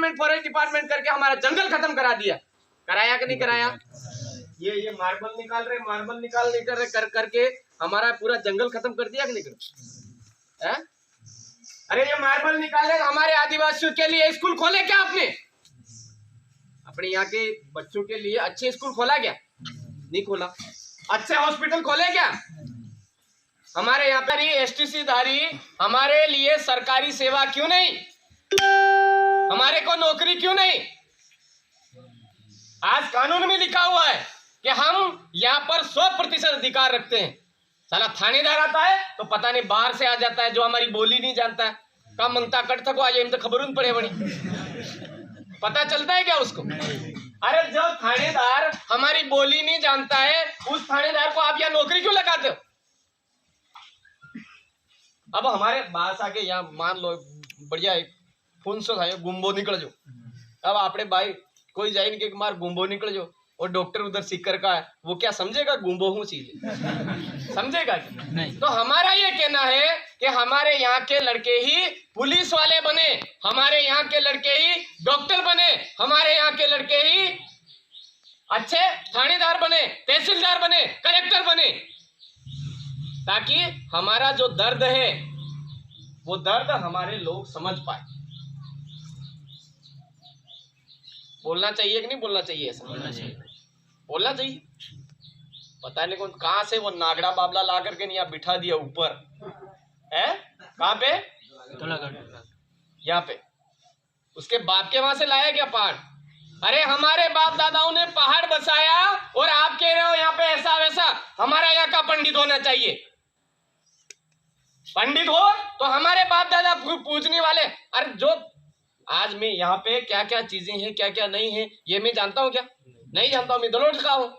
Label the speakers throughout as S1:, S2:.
S1: Department, forest department करके हमारा जंगल खत्म करा दिया। कराया कि नहीं कराया? ये मार्बल निकाल रहे, मार्बल निकाल नहीं कर रहे, करके हमारा पूरा जंगल खत्म कर दिया कि नहीं कर? अरे ये मार्बल निकाले हमारे आदिवासियों के लिए स्कूल खोले क्या आपने? अपने यहाँ के बच्चों के लिए अच्छे स्कूल खोला क्या? नहीं खोला। अच्छे हॉस्पिटल खोले क्या? हमारे यहाँ पर एसटीसी धारी हमारे लिए सरकारी सेवा क्यों नहीं? हमारे को नौकरी क्यों नहीं? आज कानून में लिखा हुआ है कि हम यहाँ पर 100% अधिकार रखते हैं। साला थानेदार आता है तो पता नहीं बाहर से आ जाता है, जो हमारी बोली नहीं जानता है। काम मंगता कट थको आ जाए तो खबर उन पड़े बड़ी, पता चलता है क्या उसको? अरे जो थानेदार हमारी बोली नहीं जानता है, उस थानेदार को आप यहाँ नौकरी क्यों लगाते हो? अब हमारे बास आके यहाँ मान लो बढ़िया फोन सो था गुम्बो निकल जो, अब आपने भाई कोई जाए नहीं कि मार गुम्बो निकल जो, और डॉक्टर उधर सीकर का है, वो क्या समझेगा गुम्बो हूँ चीज? समझेगा नहीं। तो हमारा ये कहना है कि हमारे यहाँ के लड़के ही पुलिस वाले बने, हमारे यहाँ के लड़के ही डॉक्टर बने, हमारे यहाँ के लड़के ही अच्छे थानेदार बने, तहसीलदार बने, कलेक्टर बने, ताकि हमारा जो दर्द है वो दर्द हमारे लोग समझ पाए। बोलना चाहिए कि नहीं बोलना चाहिए? ऐसा बोलना चाहिए, बोलना चाहिए। पता नहीं कौन कहां से वो नागड़ा बाबला ला करके नहीं यहाँ बिठा दिया ऊपर है, कहां पे? यहाँ पे उसके बाप के वहां से लाया क्या पहाड़? अरे हमारे बाप दादाओं ने पहाड़ बसाया और आप कह रहे हो यहाँ पे ऐसा वैसा। हमारा यहाँ का पंडित होना चाहिए, पंडित हो तो हमारे बाप दादा पूजने वाले। अरे जो आज मैं यहाँ पे क्या क्या चीजें हैं क्या क्या नहीं है ये मैं जानता हूँ क्या? नहीं जानता हूँ। मैं दलोट का हूँ,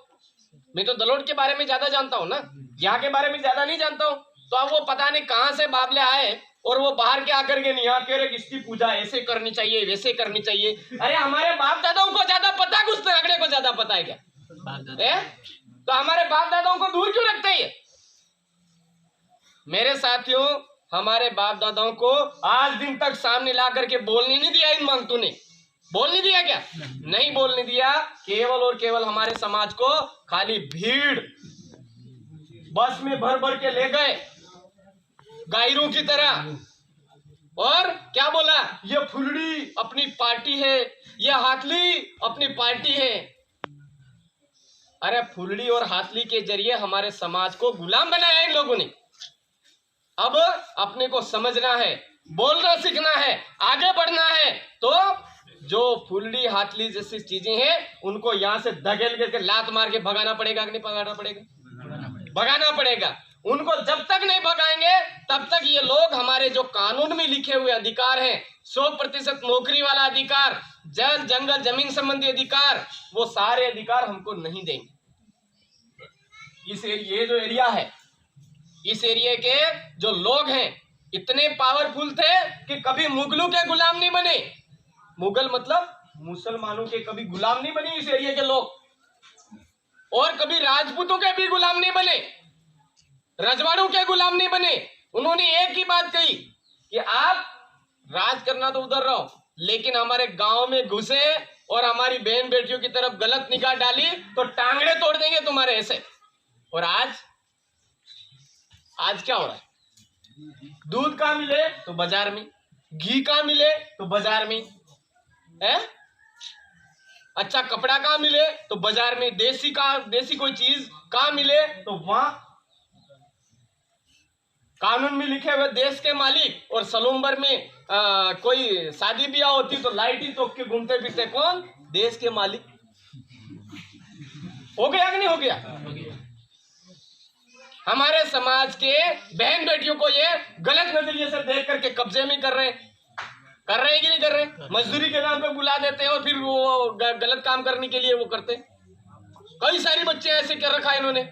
S1: मैं तो दलोट के बारे में ज्यादा जानता हूँ ना, यहाँ के बारे में ज्यादा नहीं जानता हूँ। तो अब वो पता नहीं कहाँ से बाबले आए और वो बाहर के आकर के नहीं यहाँ कह रहे इसकी पूजा ऐसे करनी चाहिए वैसे करनी चाहिए। अरे हमारे बाप दादाओं को ज्यादा पता, कुछ नागड़े को ज्यादा पता है क्या? तो हमारे बाप दादाओं को दूर क्यों रखते हैं? मेरे साथियों, हमारे बाप दादाओं को आज दिन तक सामने ला करके बोलने नहीं दिया। इन मांगतों ने बोल नहीं दिया क्या? नहीं बोलने दिया। केवल और केवल हमारे समाज को खाली भीड़ बस में भर भर के ले गए गायरों की तरह, और क्या बोला? ये फुलड़ी अपनी पार्टी है, ये हाथली अपनी पार्टी है। अरे फुलड़ी और हाथली के जरिए हमारे समाज को गुलाम बनाया इन लोगों ने। अब अपने को समझना है, बोलना सीखना है, आगे बढ़ना है। तो जो फुलड़ी हाथली जैसी चीजें हैं उनको यहाँ से धकेल करके लात मार के भगाना पड़ेगा कि नहीं भगाना पड़ेगा? भगाना पड़ेगा। उनको जब तक नहीं भगाएंगे तब तक ये लोग हमारे जो कानून में लिखे हुए अधिकार हैं, 100% नौकरी वाला अधिकार, जल जंगल जमीन संबंधी अधिकार, वो सारे अधिकार हमको नहीं देंगे। ये जो एरिया है, इस एरिया के जो लोग हैं इतने पावरफुल थे कि कभी मुगलों के गुलाम नहीं बने। मुगल मतलब मुसलमानों के कभी गुलाम नहीं बने इस एरिया के लोग, और कभी राजपूतों के भी गुलाम नहीं बने, रजवाड़ों के गुलाम नहीं बने। उन्होंने एक ही बात कही कि आप राज करना तो उधर रहो, लेकिन हमारे गांव में घुसे और हमारी बहन बेटियों की तरफ गलत निगाह डाली तो टांगड़े तोड़ देंगे तुम्हारे ऐसे। और आज क्या हो रहा है? दूध का मिले तो बाजार में, घी का मिले तो बाजार में है, अच्छा कपड़ा का मिले तो बाजार में, देसी कोई चीज का मिले तो वहां कानून में लिखे हुए देश के मालिक, और सलूम्बर में कोई शादी ब्याह होती तो लाइट ही तोड़ के घूमते फिरते कौन? देश के मालिक। हो गया कि नहीं हो गया? हमारे समाज के बहन बेटियों को ये गलत नजरिए से देख करके कब्जे में कर रहे हैं कि नहीं कर रहे? मजदूरी के नाम पे बुला देते हैं और फिर वो गलत काम करने के लिए वो करते हैं। कई सारी बच्चे ऐसे कर रखा है इन्होंने।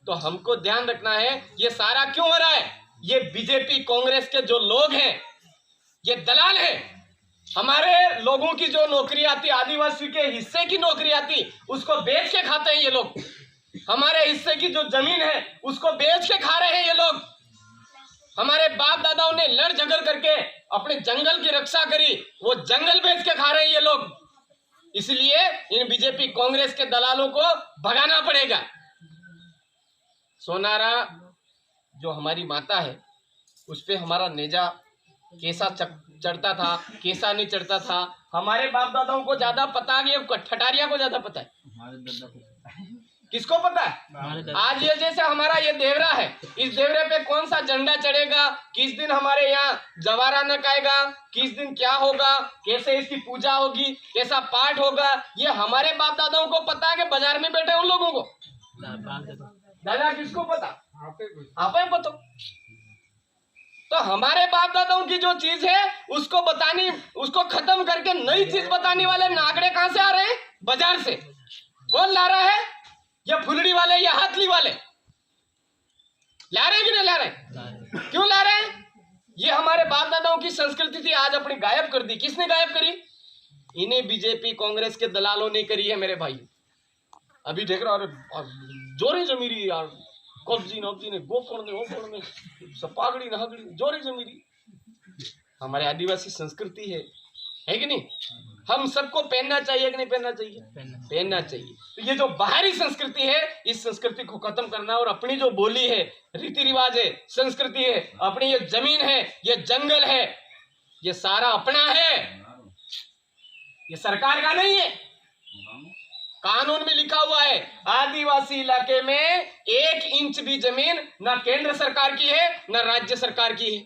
S1: तो हमको ध्यान रखना है ये सारा क्यों हो रहा है। ये बीजेपी कांग्रेस के जो लोग हैं ये दलाल हैं। हमारे लोगों की जो नौकरी आती, आदिवासी के हिस्से की नौकरी आती, उसको बेच के खाते हैं ये लोग। हमारे हिस्से की जो जमीन है उसको बेच के खा रहे हैं ये लोग। हमारे बाप दादाओं ने लड़ झगड़ करके अपने जंगल की रक्षा करी, वो जंगल बेच के खा रहे हैं ये लोग। इसलिए इन बीजेपी कांग्रेस के दलालों को भगाना पड़ेगा। सोनारा जो हमारी माता है, उस पे हमारा नेजा कैसा चढ़ता था, कैसा नहीं चढ़ता था, हमारे बाप दादाओं को ज्यादा पता है, ठठारिया को ज्यादा पता है। किसको पता है? आज ये जैसे हमारा ये देवरा है, इस देवरे पे कौन सा झंडा चढ़ेगा, किस दिन हमारे यहाँ जवारा नकाएगा, किस दिन क्या होगा, कैसे इसकी पूजा होगी, कैसा पाठ होगा, ये हमारे बाप दादाओं को पता है कि बाजार में बैठे उन लोगों को? दादा किसको पता? आप ही पता। तो हमारे बाप दादाओं की जो चीज है उसको बतानी, उसको खत्म करके नई चीज बताने वाले नागड़े कहां से आ रहे हैं? बाजार से। कौन ला रहा है? ये फुलड़ी वाले या हाथली वाले ला रहे हैं कि नहीं ला रहे? क्यों ला रहे हैं? ये हमारे बाप दादाओं की संस्कृति थी, आज अपनी गायब कर दी। किसने गायब करी? इन्हें बीजेपी कांग्रेस के दलालों ने करी है मेरे भाई। अभी देख रहा, अरे जोरी जमीरी यार, कब्जी नब्जी ने गोफड़ में सपागड़ी नहगड़ी जोरी जमीरी। हमारे आदिवासी संस्कृति है कि नहीं? हम सबको पहनना चाहिए कि नहीं पहनना चाहिए? पहनना चाहिए। तो ये जो बाहरी संस्कृति है, इस संस्कृति को खत्म करना, और अपनी जो बोली है, रीति रिवाज है, संस्कृति है, अपनी ये जमीन है, ये जंगल है, ये सारा अपना है, ये सरकार का नहीं है। कानून में लिखा हुआ है, आदिवासी इलाके में 1 इंच भी जमीन ना केंद्र सरकार की है ना राज्य सरकार की है।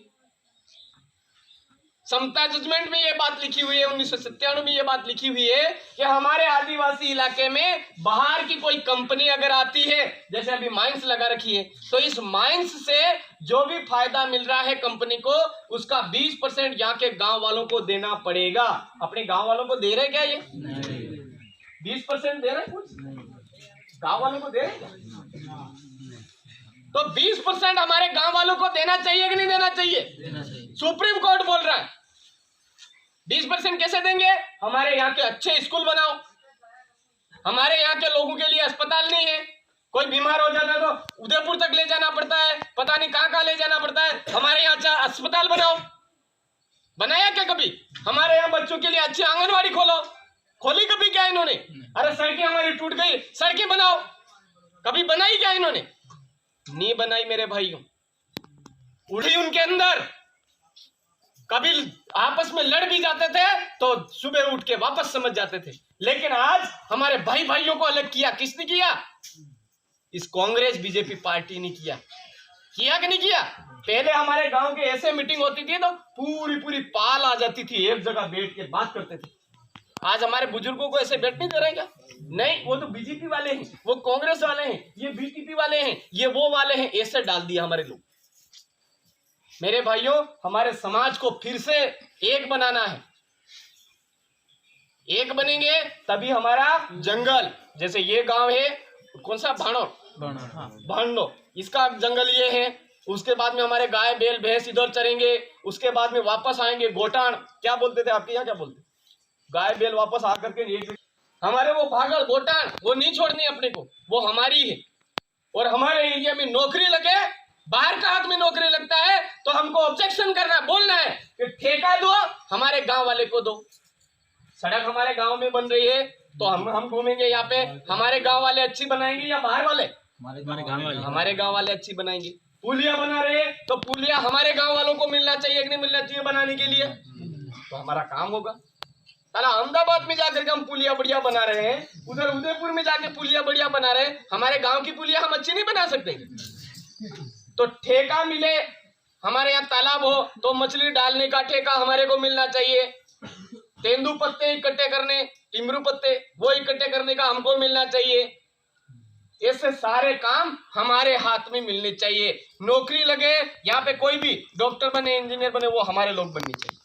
S1: समता जजमेंट में ये बात लिखी हुई है, 1997 में ये बात लिखी हुई है कि हमारे आदिवासी इलाके में बाहर की कोई कंपनी अगर आती है, जैसे अभी माइंस लगा रखी है, तो इस माइंस से जो भी फायदा मिल रहा है कंपनी को, उसका 20% यहाँ के गांव वालों को देना पड़ेगा। अपने गांव वालों को दे रहे क्या ये? 20% दे रहे? कुछ गांव वालों को दे रहे? तो 20% हमारे गांव वालों को देना चाहिए कि नहीं देना चाहिए? सुप्रीम कोर्ट बोल रहा है 20% कैसे देंगे? हमारे यहाँ के अच्छे स्कूल बनाओ, हमारे यहाँ के लोगों के लिए अस्पताल नहीं है, कोई बीमार हो जाता है तो उदयपुर तक ले जाना पड़ता है, पता नहीं कहां ले जाना पड़ता है। हमारे यहाँ अस्पताल बनाओ। बनाया क्या कभी? हमारे यहाँ बच्चों के लिए अच्छी आंगनवाड़ी खोली कभी क्या इन्होंने? अरे सड़कें हमारी टूट गई, सड़कें बनाओ, कभी बनाई क्या इन्होंने? नहीं बनाई मेरे भाइयों। उड़ी उनके अंदर, कभी आपस में लड़ भी जाते थे तो सुबह उठ के वापस समझ जाते थे। लेकिन आज हमारे भाई भाइयों को अलग किया। किसने किया? इस कांग्रेस बीजेपी पार्टी ने किया कि नहीं किया? पहले हमारे गांव के ऐसे मीटिंग होती थी तो पूरी पाल आ जाती थी, एक जगह बैठ के बात करते थे। आज हमारे बुजुर्गों को ऐसे बैठ नहीं दे रहे क्या? नहीं, वो तो बीजेपी वाले हैं, वो कांग्रेस वाले हैं, ये बीटीपी वाले हैं, ये वो वाले हैं, ऐसे डाल दिया हमारे लोग। मेरे भाइयों, हमारे समाज को फिर से एक बनाना है। एक बनेंगे तभी हमारा जंगल, जैसे ये गांव है कौन सा, भांडो, इसका जंगल ये है। उसके बाद में हमारे गाय बैल भैंस इधर चरेंगे, उसके बाद में वापस आएंगे गोटान, क्या बोलते थे आपके यहाँ, क्या बोलते? गाय बैल वापस आकर के हमारे वो भागल गोटान, वो नहीं छोड़नी अपने को, वो हमारी है। और हमारे एरिया में नौकरी लगे, बाहर का हाथ में नौकरी लगता है तो हमको ऑब्जेक्शन करना है, बोलना है कि ठेका दो, हमारे गांव वाले को दो। सड़क हमारे गांव में बन रही है तो हम घूमेंगे यहाँ पे, हमारे गांव वाले अच्छी बनाएंगे या बाहर वाले? हमारे गांव वाले अच्छी बनाएंगे। पुलिया बना रहे तो पुलिया हमारे गांव वालों को मिलना चाहिए कि नहीं मिलना चाहिए बनाने के लिए? तो हमारा काम होगा। साला अहमदाबाद में जाकर के हम पुलिया बढ़िया बना रहे हैं, उधर उदयपुर में जाके पुलिया बढ़िया बना रहे हैं, हमारे गांव की पुलिया हम अच्छी नहीं बना सकते? तो ठेका मिले, हमारे यहाँ तालाब हो तो मछली डालने का ठेका हमारे को मिलना चाहिए। तेंदू पत्ते इकट्ठे करने, टिमरू पत्ते वो इकट्ठे करने का हमको मिलना चाहिए। ऐसे सारे काम हमारे हाथ में मिलने चाहिए। नौकरी लगे, यहाँ पे कोई भी डॉक्टर बने, इंजीनियर बने, वो हमारे लोग बनने चाहिए।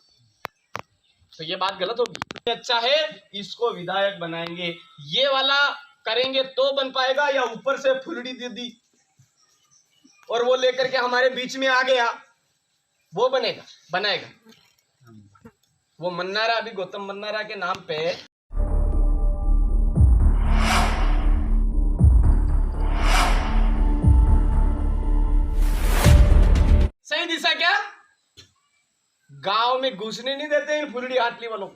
S1: तो ये बात गलत होगी? अच्छा है, इसको विधायक बनाएंगे, ये वाला करेंगे तो बन पाएगा, या ऊपर से फुलड़ी दे दी और वो लेकर के हमारे बीच में आ गया, वो बनाएगा। वो मन्नारा, अभी गौतम मन्नारा के नाम पे सही दिशा क्या? गांव में घुसने नहीं देते इन फुलड़ी हाथली वालों को।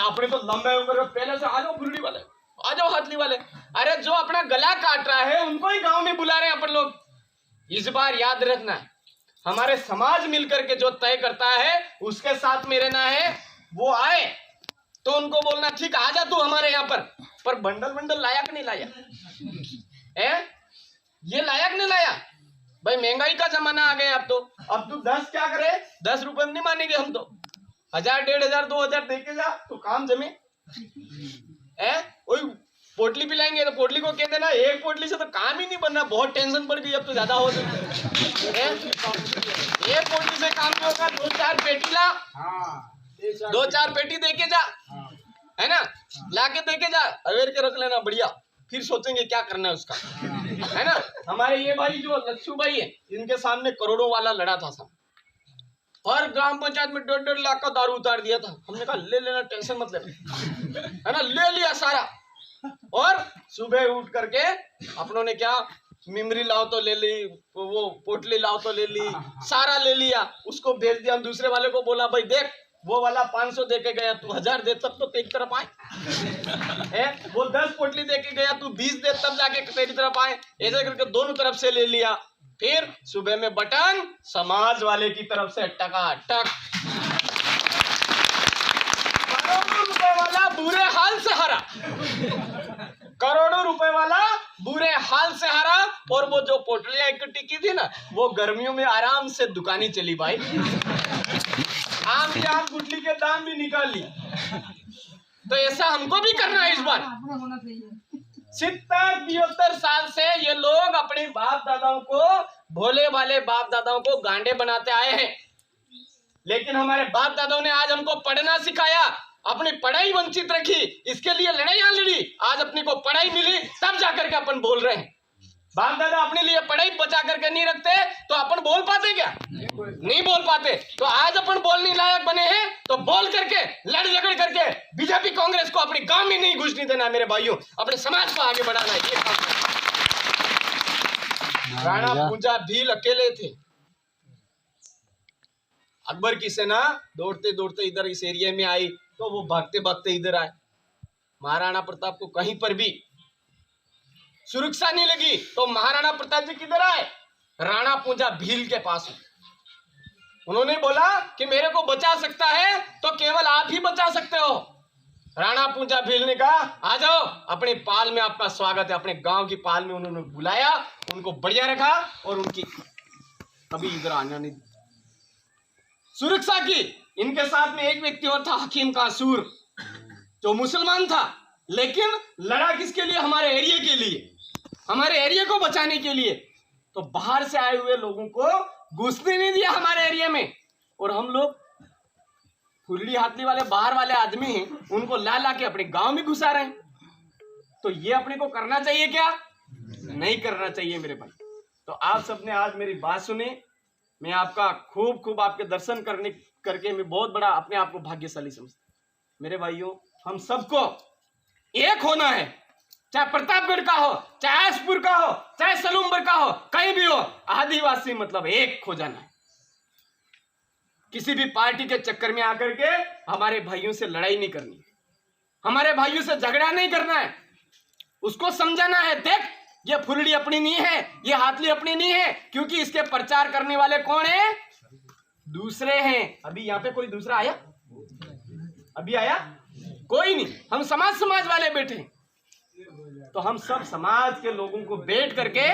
S1: अपने तो लंबे उम्र पहले से आ जाओ फुलड़ी वाले, आ जाओ हाथली वाले। अरे जो अपना गला काट रहा है उनको ही गांव में बुला रहे हैं अपन लोग। इस बार याद रखना है, हमारे समाज मिलकर के जो तय करता है उसके साथ में रहना है। वो आए तो उनको बोलना ठीक आ जा तू हमारे यहाँ पर बंडल बंडल लाया कि नहीं लाया है? ये लायक नहीं लाया भाई। महंगाई का जमाना आ गया अब तू 10 क्या करे, 10 रुपए में नहीं मानेंगे हम तो। 1000 1500 2000 दे के जा तो काम जमे है। वही पोटली पिलाएंगे तो पोटली को कह देना एक पोटली से तो काम ही नहीं बनना, बहुत टेंशन पड़ गई अब तो ज्यादा हो है। एक पोटली से काम नहीं होगा, 2-4 पेटी ला, 2-4 पेटी दे के जा, है ना, ला के दे के जा, अवेर के रख लेना बढ़िया, फिर सोचेंगे क्या करना है उसका, है ना। हमारे ये भाई जो लच्छू भाई है इनके सामने करोड़ों वाला लड़ा था सब, हर ग्राम पंचायत में 1.5 लाख का दारू उतार दिया था। हमने कहा ले लेना, टेंशन मत ले, है ना, ले लिया सारा। और सुबह उठ करके अपनों ने क्या, मिमरी लाओ तो ले ली, वो पोटली लाओ तो ले ली, सारा ले लिया, उसको भेज दिया। हम दूसरे वाले को बोला भाई देख वो वाला 500 दे के गया, तू 1000 दे तब तो तेरी तरफ आए है। वो 10 पोटली दे के गया, तू 20 दे तब जाके तेरी तरफ आए। ऐसे करके दोनों तरफ से ले लिया। फिर सुबह में बटन समाज वाले की तरफ से टकाटक। करोड़ों रुपए वाला बुरे हाल से हरा, करोड़ों रुपए वाला बुरे हाल से हरा। और वो जो पोटलियां इकट्ठी की थी ना, वो गर्मियों में आराम से दुकानी चली भाई, आम की आम गुटली के दाम भी निकाल ली। तो ऐसा हमको भी करना है इस बार। 70-75 साल से ये लोग अपने बाप दादाओं को, भोले वाले बाप दादाओं को गांडे बनाते आए हैं। लेकिन हमारे बाप दादाओं ने आज हमको पढ़ना सिखाया, अपनी पढ़ाई वंचित रखी, इसके लिए लड़ाइयां लड़ी, आज अपने को पढ़ाई मिली तब जाकर के अपन बोल रहे हैं। बाप दादा अपने लिए पढ़ाई बचा करके नहीं रखते तो अपन बोल पाते क्या? नहीं बोल पाते। तो आज अपन बोलने लायक बने हैं तो बोल करके, लड़ झगड़ करके बीजेपी कांग्रेस को अपने गांव में नहीं घुसने देना मेरे भाइयों, अपने समाज को आगे बढ़ाना है। ये राणा पूंजा भील अकेले थे, अकबर की सेना दौड़ते दौड़ते इधर इस एरिया में आई तो वो भागते भागते इधर आए। महाराणा प्रताप को कहीं पर भी सुरक्षा नहीं लगी तो महाराणा प्रताप जी किधर आए? राणा पूंजा भील के पास। उन्होंने बोला कि मेरे को बचा सकता है तो केवल आप ही बचा सकते हो। राणा पूंजा भील ने कहा आ जाओ, अपने पाल में आपका स्वागत है। अपने गांव की पाल में उन्होंने बुलाया, उनको बढ़िया रखा और उनकी कभी इधर आना नहीं, सुरक्षा की। इनके साथ में एक व्यक्ति और था, हकीम कासूर, जो मुसलमान था, लेकिन लड़ा किसके लिए? हमारे एरिया के लिए, हमारे एरिया को बचाने के लिए। तो बाहर से आए हुए लोगों को घुसने नहीं दिया हमारे एरिया में। और हम लोग फुल्ली हाथली वाले बाहर वाले आदमी हैं, उनको ला ला के अपने गांव में घुसा रहे हैं। तो ये अपने को करना चाहिए क्या? नहीं करना चाहिए मेरे भाई। तो आप सबने आज मेरी बात सुनी, मैं आपका खूब खूब आपके दर्शन करके मैं बहुत बड़ा अपने आप को भाग्यशाली समझता। मेरे भाइयों, हम सबको एक होना है, चाहे प्रतापगढ़ का हो, चाहे आसपुर का हो, चाहे सलूम्बर का हो, कहीं भी हो, आदिवासी मतलब एक हो जाना है। किसी भी पार्टी के चक्कर में आकर के हमारे भाइयों से लड़ाई नहीं करनी, हमारे भाइयों से झगड़ा नहीं करना है। उसको समझाना है, देख ये फुलड़ी अपनी नहीं है, ये हाथली अपनी नहीं है, क्योंकि इसके प्रचार करने वाले कौन है? दूसरे हैं। अभी यहाँ पे कोई दूसरा आया? अभी आया कोई नहीं। हम समाज वाले बैठे हैं। तो हम सब समाज के लोगों को बैठ करके,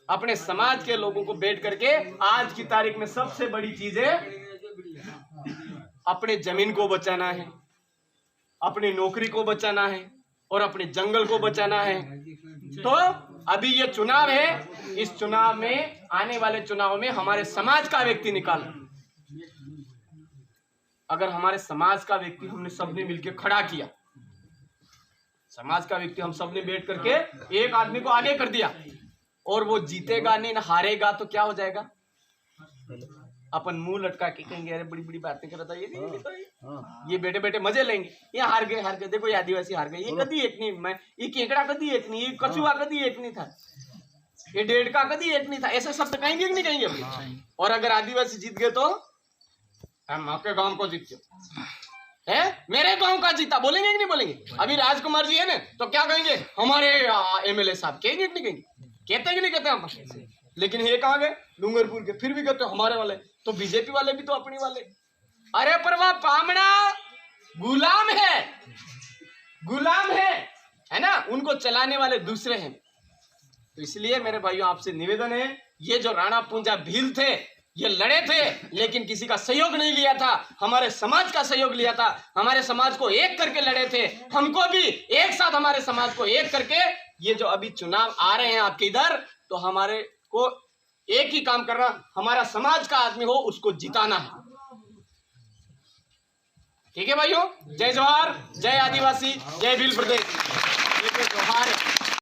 S1: अपने समाज के लोगों को बैठ करके, आज की तारीख में सबसे बड़ी चीज है अपने जमीन को बचाना है, अपनी नौकरी को बचाना है और अपने जंगल को बचाना है। तो अभी ये चुनाव है, इस चुनाव में, आने वाले चुनाव में हमारे समाज का व्यक्ति निकालना। अगर हमारे समाज का व्यक्ति हमने सबने मिलकर खड़ा किया, समाज का व्यक्ति हम सबने बैठ करके एक आदमी को आगे कर दिया और वो जीतेगा नहीं ना हारेगा, तो क्या हो जाएगा? अपन मुंह लटका के कहेंगे अरे बड़ी बड़ी बातें कर रहा था ये नहीं, ये बैठे बैठे मजे लेंगे। ये हार गए, देखो ये आदिवासी हार गए, ये कभी एक नहीं, मैं ये केकड़ा कभी एक नहीं, ये कछुआ कभी एक नहीं था, ये डेढ़ का कभी एक नहीं था, ऐसे शब्द कहेंगे कि नहीं कहेंगे अपने? और अगर आदिवासी जीत गए तो हम आपके गांव को जीत गए है, मेरे गांव का जीता, बोलेंगे कि नहीं बोलेंगे? अभी राजकुमार जी है ना, तो क्या कहेंगे? हमारे एमएलए साहब, कहेंगे कि नहीं कहेंगे? कहते हैं कि नहीं कहते हम? लेकिन ये कहाँ गए? डूंगरपुर के, फिर भी कहते हमारे वाले। तो बीजेपी वाले भी तो अपनी वाले। अरे पर वह पामड़ा गुलाम है, गुलाम है ना, उनको चलाने वाले दूसरे हैं। तो इसलिए मेरे भाइयों आपसे निवेदन है, ये जो राणा पूंजा भील थे, ये लड़े थे लेकिन किसी का सहयोग नहीं लिया था, हमारे समाज का सहयोग लिया था, हमारे समाज को एक करके लड़े थे। हमको भी एक साथ हमारे समाज को एक करके, ये जो अभी चुनाव आ रहे हैं आपके इधर, तो हमारे को एक ही काम करना, हमारा समाज का आदमी हो उसको जिताना है। ठीक है भाइयों, जय जवाहर, जय आदिवासी, जय भील प्रदेश। ये तो त्योहार है।